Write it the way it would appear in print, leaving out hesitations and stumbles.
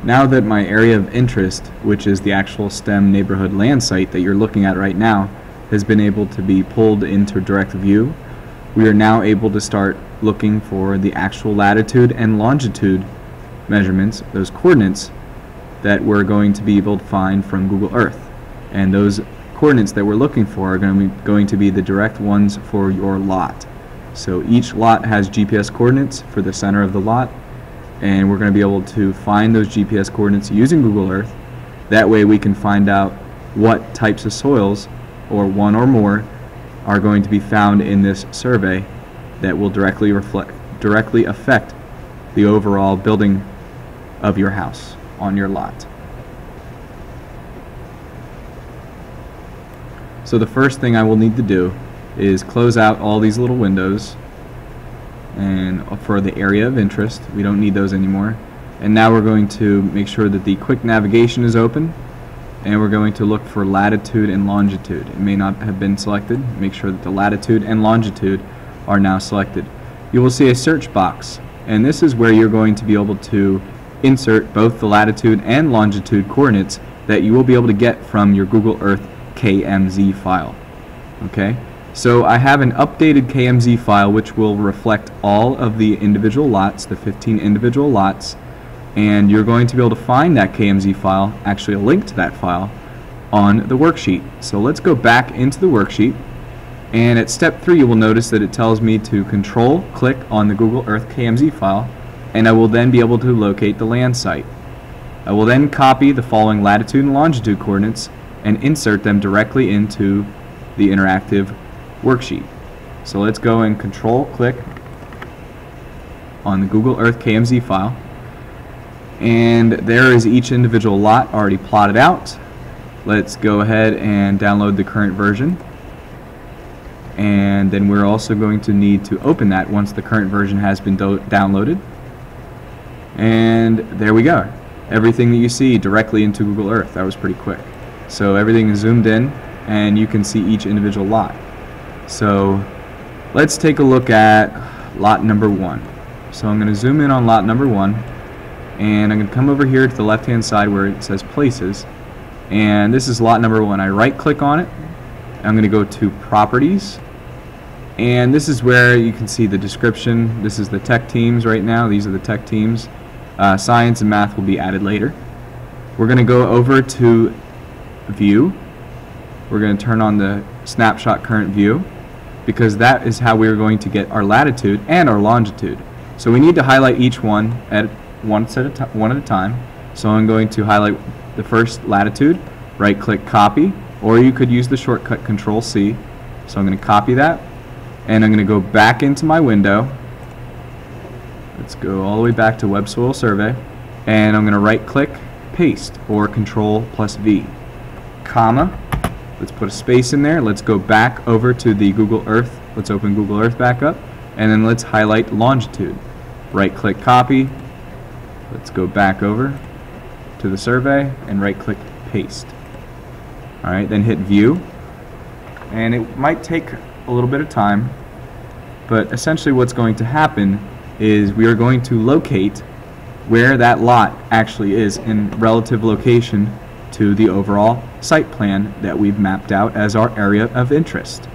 Now that my area of interest, which is the actual STEM neighborhood land site that you're looking at right now, has been able to be pulled into direct view, we are now able to start looking for the actual latitude and longitude measurements, those coordinates that we're going to be able to find from Google Earth. And those coordinates that we're looking for are going to be the direct ones for your lot. So each lot has GPS coordinates for the center of the lot, and we're going to be able to find those GPS coordinates using Google Earth. That way we can find out what types of soils, or one or more, are going to be found in this survey that will directly affect the overall building of your house on your lot. So the first thing I will need to do is close out all these little windows, and for the area of interest we don't need those anymore. And now we're going to make sure that the quick navigation is open, and we're going to look for latitude and longitude. It may not have been selected. Make sure that the latitude and longitude are now selected. You will see a search box, and this is where you're going to be able to insert both the latitude and longitude coordinates that you will be able to get from your Google Earth KMZ file. Okay, so I have an updated KMZ file which will reflect all of the individual lots, the 15 individual lots, and you're going to be able to find that KMZ file, actually a link to that file, on the worksheet. So let's go back into the worksheet, and at step 3 you will notice that it tells me to click on the Google Earth KMZ file, and I will then be able to locate the land site. I will then copy the following latitude and longitude coordinates and insert them directly into the interactive worksheet. So let's go and click on the Google Earth KMZ file, and there is each individual lot already plotted out. Let's go ahead and download the current version, and then we're also going to need to open that once the current version has been downloaded. And there we go, everything that you see directly into Google Earth. That was pretty quick. So everything is zoomed in, and you can see each individual lot. So let's take a look at lot number 1. So I'm going to zoom in on lot number 1, and I'm going to come over here to the left hand side where it says places, and this is lot number 1. I right click on it, and I'm going to go to properties, and this is where you can see the description. This is the tech teams right now. These are the tech teams. Science and math will be added later. We're going to go over to view. We're going to turn on the snapshot current view, because that is how we're going to get our latitude and our longitude. So we need to highlight each one one at a time. So I'm going to highlight the first latitude, right click copy, or you could use the shortcut Control C. So I'm going to copy that, and I'm going to go back into my window. Let's go all the way back to Web Soil Survey, and I'm going to right click paste, or Control+V, comma. Let's put a space in there. Let's go back over to the Google Earth. Let's open Google Earth back up, and then let's highlight longitude. Right click copy. Let's go back over to the survey and right click paste. Alright, then hit view, and it might take a little bit of time, but essentially what's going to happen is we are going to locate where that lot actually is in relative location to the overall site plan that we've mapped out as our area of interest.